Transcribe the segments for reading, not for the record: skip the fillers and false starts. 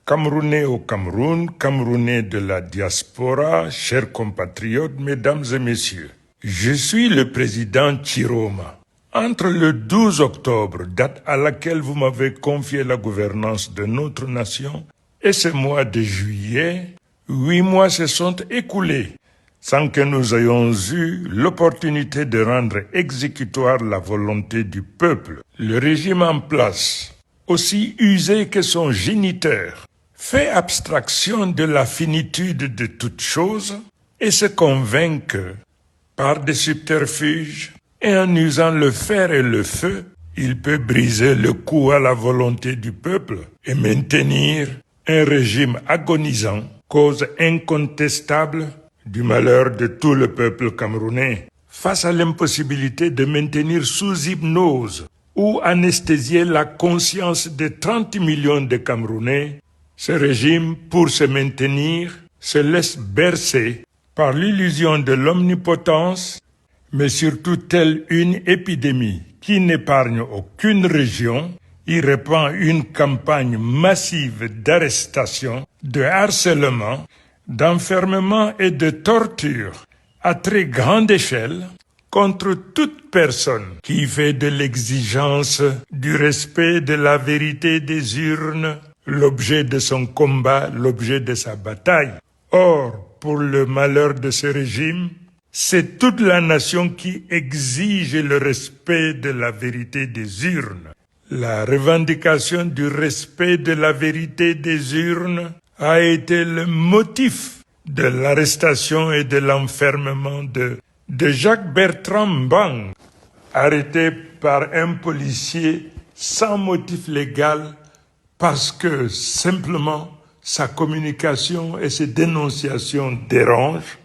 Camerounais au Cameroun, Camerounais de la diaspora, chers compatriotes, mesdames et messieurs, je suis le président Chiroma. Entre le 12 octobre, date à laquelle vous m'avez confié la gouvernance de notre nation, et ce mois de juillet, 8 mois se sont écoulés sans que nous ayons eu l'opportunité de rendre exécutoire la volonté du peuple. Le régime en place, aussi usé que son géniteur, fait abstraction de la finitude de toutes choses et se convainc que, par des subterfuges et en usant le fer et le feu, il peut briser le cou à la volonté du peuple et maintenir un régime agonisant, cause incontestable du malheur de tout le peuple camerounais. Face à l'impossibilité de maintenir sous hypnose ou anesthésier la conscience de 30 millions de Camerounais, ce régime, pour se maintenir, se laisse bercer par l'illusion de l'omnipotence, mais surtout telle une épidémie qui n'épargne aucune région, y répand une campagne massive d'arrestation, de harcèlement, d'enfermement et de torture à très grande échelle contre toute personne qui fait de l'exigence du respect de la vérité des urnes l'objet de son combat, l'objet de sa bataille. Or, pour le malheur de ce régime, c'est toute la nation qui exige le respect de la vérité des urnes. La revendication du respect de la vérité des urnes a été le motif de l'arrestation et de l'enfermement de Jacques Bertrand Mbang, arrêté par un policier sans motif légal parce que simplement sa communication et ses dénonciations dérangent.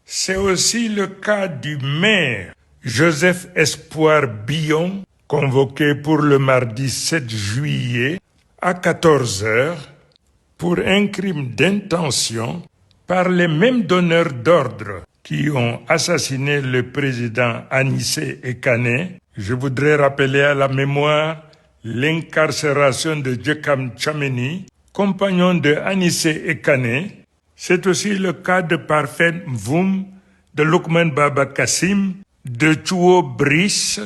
C'est aussi le cas du maire Joseph Espoir Billon, convoqué pour le mardi 7 juillet à 14 heures pour un crime d'intention par les mêmes donneurs d'ordre qui ont assassiné le président Anissé Ekané. Je voudrais rappeler à la mémoire l'incarcération de Djekam Tchameni, compagnon de Anissé Ekané. C'est aussi le cas de Parfait Mvoum, de Lukman Baba Kassim, de Chuo Brice,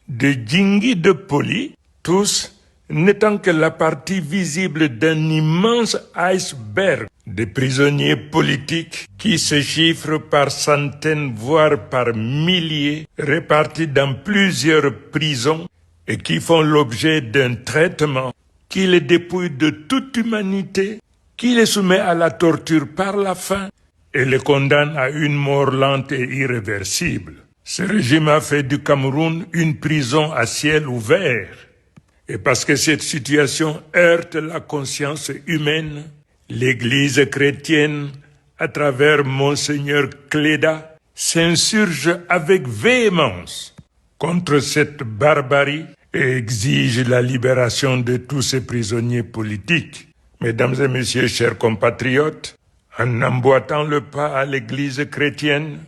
de Djingi de Poli, tous n'étant que la partie visible d'un immense iceberg de prisonniers politiques qui se chiffrent par centaines, voire par milliers, répartis dans plusieurs prisons et qui font l'objet d'un traitement qui les dépouille de toute humanité, qui les soumet à la torture par la faim et les condamne à une mort lente et irréversible. Ce régime a fait du Cameroun une prison à ciel ouvert. Et parce que cette situation heurte la conscience humaine, l'Église chrétienne, à travers Monseigneur Cléda, s'insurge avec véhémence contre cette barbarie et exige la libération de tous ces prisonniers politiques. Mesdames et messieurs, chers compatriotes, en emboîtant le pas à l'Église chrétienne,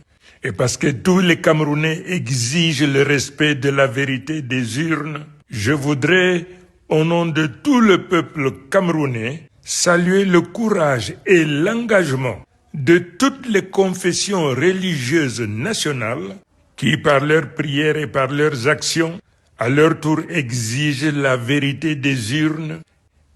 et parce que tous les Camerounais exigent le respect de la vérité des urnes, je voudrais, au nom de tout le peuple camerounais, saluer le courage et l'engagement de toutes les confessions religieuses nationales qui, par leurs prières et par leurs actions, à leur tour exigent la vérité des urnes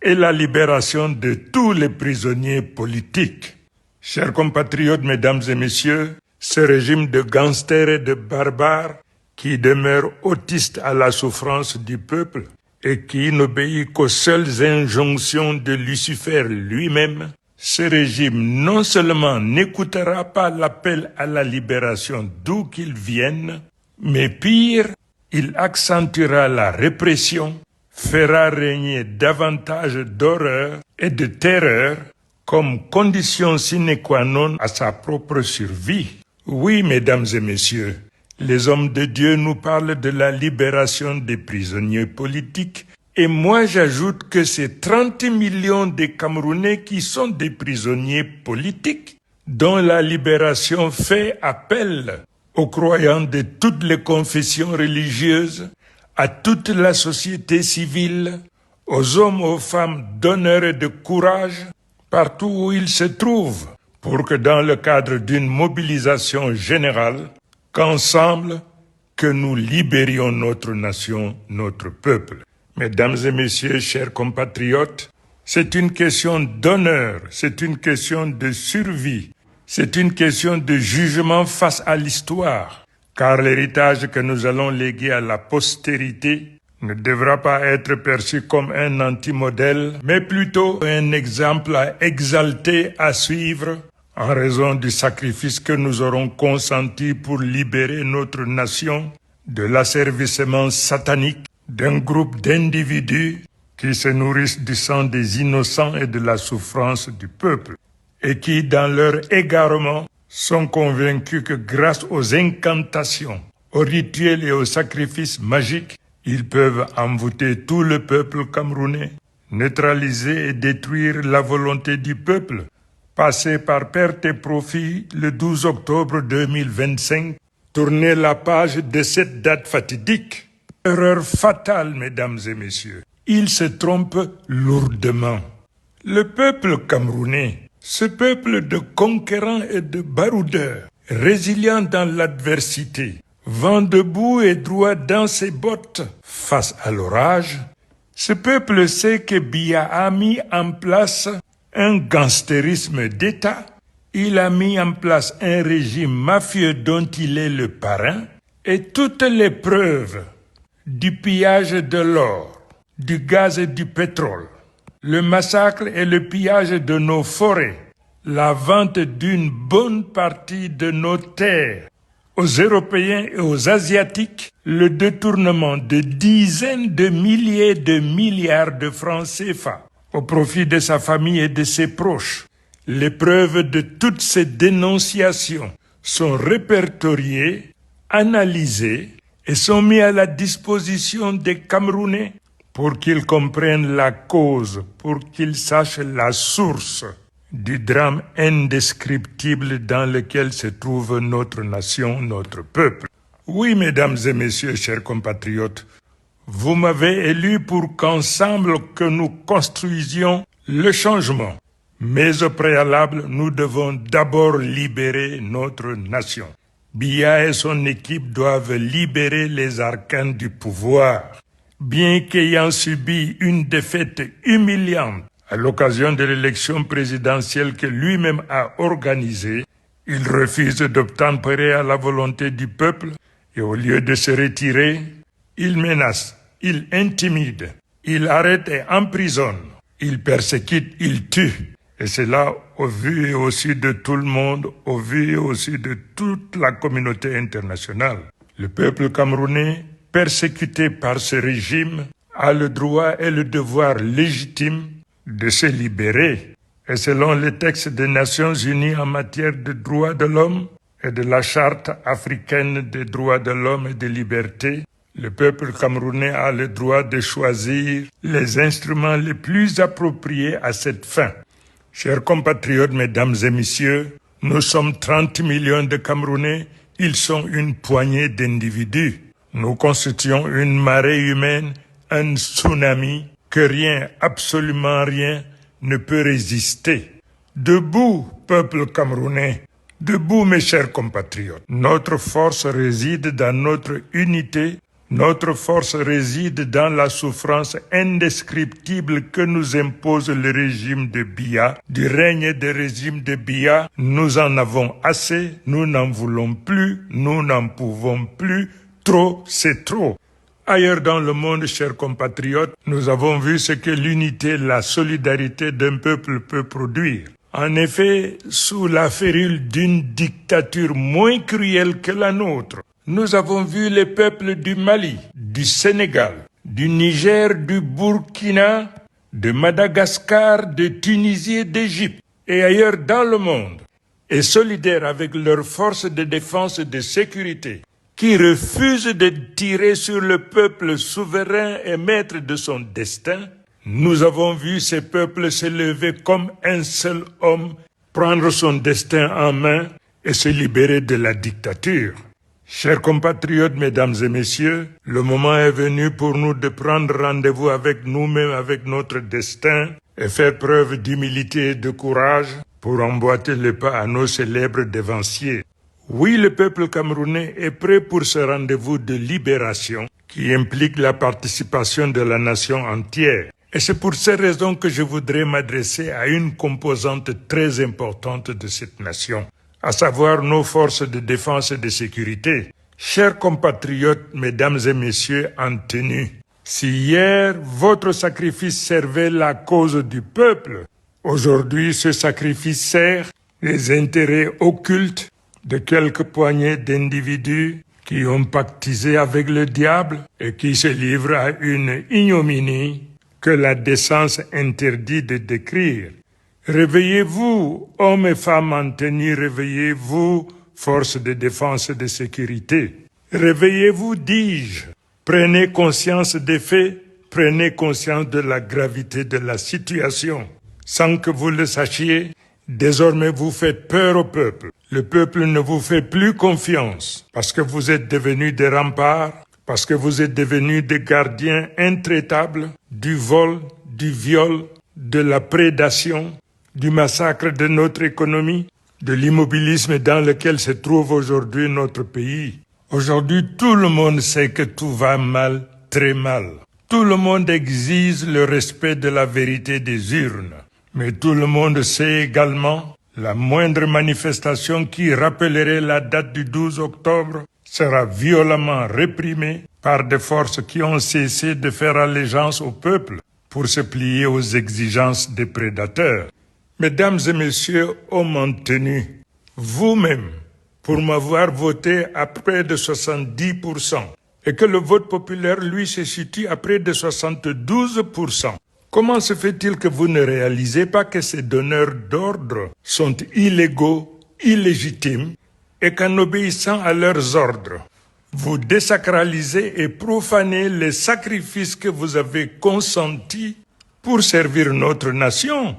et la libération de tous les prisonniers politiques. Chers compatriotes, mesdames et messieurs, ce régime de gangsters et de barbares qui demeure autiste à la souffrance du peuple et qui n'obéit qu'aux seules injonctions de Lucifer lui-même, ce régime non seulement n'écoutera pas l'appel à la libération d'où qu'il vienne, mais pire, il accentuera la répression, fera régner davantage d'horreur et de terreur comme condition sine qua non à sa propre survie. Oui, mesdames et messieurs, les hommes de Dieu nous parlent de la libération des prisonniers politiques et moi j'ajoute que c'est 30 millions de Camerounais qui sont des prisonniers politiques dont la libération fait appel aux croyants de toutes les confessions religieuses, à toute la société civile, aux hommes, aux femmes d'honneur et de courage partout où ils se trouvent, pour que dans le cadre d'une mobilisation générale, qu'ensemble, que nous libérions notre nation, notre peuple. Mesdames et messieurs, chers compatriotes, c'est une question d'honneur, c'est une question de survie, c'est une question de jugement face à l'histoire, car l'héritage que nous allons léguer à la postérité ne devra pas être perçu comme un anti-modèle, mais plutôt un exemple à exalter, à suivre, en raison du sacrifice que nous aurons consenti pour libérer notre nation de l'asservissement satanique d'un groupe d'individus qui se nourrissent du sang des innocents et de la souffrance du peuple, et qui, dans leur égarement, sont convaincus que grâce aux incantations, aux rituels et aux sacrifices magiques, ils peuvent envoûter tout le peuple camerounais, neutraliser et détruire la volonté du peuple, passer par perte et profit le 12 octobre 2025, tourner la page de cette date fatidique. Erreur fatale, mesdames et messieurs. Ils se trompent lourdement. Le peuple camerounais, ce peuple de conquérants et de baroudeurs, résilient dans l'adversité, vent debout et droit dans ses bottes face à l'orage, ce peuple sait que Biya a mis en place un gangstérisme d'État, il a mis en place un régime mafieux dont il est le parrain, et toutes les preuves du pillage de l'or, du gaz et du pétrole, le massacre et le pillage de nos forêts, la vente d'une bonne partie de nos terres aux Européens et aux Asiatiques, le détournement de dizaines de milliers de milliards de francs CFA au profit de sa famille et de ses proches. Les preuves de toutes ces dénonciations sont répertoriées, analysées et sont mises à la disposition des Camerounais pour qu'ils comprennent la cause, pour qu'ils sachent la source du drame indescriptible dans lequel se trouve notre nation, notre peuple. Oui, mesdames et messieurs, chers compatriotes, vous m'avez élu pour qu'ensemble que nous construisions le changement. Mais au préalable, nous devons d'abord libérer notre nation. Biya et son équipe doivent libérer les arcanes du pouvoir. Bien qu'ayant subi une défaite humiliante à l'occasion de l'élection présidentielle que lui-même a organisée, il refuse d'obtempérer à la volonté du peuple et au lieu de se retirer, il menace, il intimide, il arrête et emprisonne, il persécute, il tue. Et c'est là, au vu et au su de tout le monde, au vu et au su de toute la communauté internationale. Le peuple camerounais, persécuté par ce régime, a le droit et le devoir légitime de se libérer. Et selon les textes des Nations Unies en matière de droits de l'homme et de la Charte africaine des droits de l'homme et des libertés, le peuple camerounais a le droit de choisir les instruments les plus appropriés à cette fin. Chers compatriotes, mesdames et messieurs, nous sommes 30 millions de Camerounais, ils sont une poignée d'individus. Nous constituons une marée humaine, un tsunami que rien, absolument rien, ne peut résister. Debout, peuple camerounais, debout mes chers compatriotes. Notre force réside dans notre unité. Notre force réside dans la souffrance indescriptible que nous impose le régime de Biya. Du règne des régimes de Biya, nous en avons assez, nous n'en voulons plus, nous n'en pouvons plus. Trop, c'est trop. Ailleurs dans le monde, chers compatriotes, nous avons vu ce que l'unité, la solidarité d'un peuple peut produire. En effet, sous la férule d'une dictature moins cruelle que la nôtre, nous avons vu les peuples du Mali, du Sénégal, du Niger, du Burkina, de Madagascar, de Tunisie et d'Égypte et ailleurs dans le monde, et solidaires avec leurs forces de défense et de sécurité, qui refusent de tirer sur le peuple souverain et maître de son destin, nous avons vu ces peuples se lever comme un seul homme, prendre son destin en main et se libérer de la dictature. Chers compatriotes, mesdames et messieurs, le moment est venu pour nous de prendre rendez-vous avec nous-mêmes, avec notre destin, et faire preuve d'humilité et de courage pour emboîter le pas à nos célèbres devanciers. Oui, le peuple camerounais est prêt pour ce rendez-vous de libération qui implique la participation de la nation entière. Et c'est pour ces raisons que je voudrais m'adresser à une composante très importante de cette nation, à savoir nos forces de défense et de sécurité. Chers compatriotes, mesdames et messieurs en tenue, si hier votre sacrifice servait la cause du peuple, aujourd'hui ce sacrifice sert les intérêts occultes de quelques poignées d'individus qui ont pactisé avec le diable et qui se livrent à une ignominie que la décence interdit de décrire. Réveillez-vous, hommes et femmes en tenue, réveillez-vous, forces de défense et de sécurité. Réveillez-vous, dis-je. Prenez conscience des faits, prenez conscience de la gravité de la situation. Sans que vous le sachiez, désormais vous faites peur au peuple. Le peuple ne vous fait plus confiance parce que vous êtes devenus des remparts, parce que vous êtes devenus des gardiens intraitables du vol, du viol, de la prédation, du massacre de notre économie, de l'immobilisme dans lequel se trouve aujourd'hui notre pays. Aujourd'hui, tout le monde sait que tout va mal, très mal. Tout le monde exige le respect de la vérité des urnes. Mais tout le monde sait également la moindre manifestation qui rappellerait la date du 12 octobre sera violemment réprimée par des forces qui ont cessé de faire allégeance au peuple pour se plier aux exigences des prédateurs. Mesdames et messieurs, hommes en tenue, vous-même, pour m'avoir voté à près de 70%, et que le vote populaire, lui, se situe à près de 72%. Comment se fait-il que vous ne réalisez pas que ces donneurs d'ordre sont illégaux, illégitimes, et qu'en obéissant à leurs ordres, vous désacralisez et profanez les sacrifices que vous avez consentis pour servir notre nation?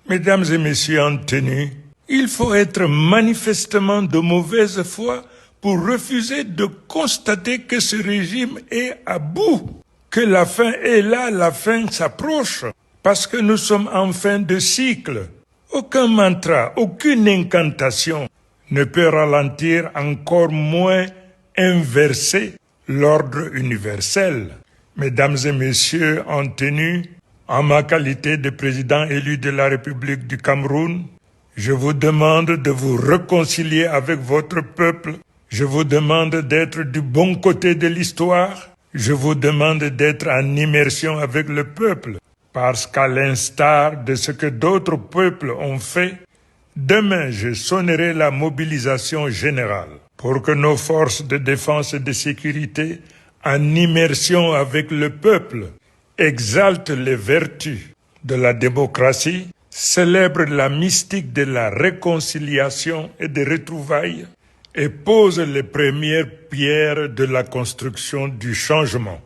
Mesdames et messieurs en tenue, il faut être manifestement de mauvaise foi pour refuser de constater que ce régime est à bout, que la fin est là, la fin s'approche, parce que nous sommes en fin de cycle. Aucun mantra, aucune incantation ne peut ralentir, encore moins inverser l'ordre universel. Mesdames et messieurs en tenue, en ma qualité de président élu de la République du Cameroun, je vous demande de vous réconcilier avec votre peuple. Je vous demande d'être du bon côté de l'histoire. Je vous demande d'être en immersion avec le peuple. Parce qu'à l'instar de ce que d'autres peuples ont fait, demain je sonnerai la mobilisation générale pour que nos forces de défense et de sécurité, en immersion avec le peuple, exaltent les vertus de la démocratie, célèbrent la mystique de la réconciliation et des retrouvailles et posent les premières pierres de la construction du changement.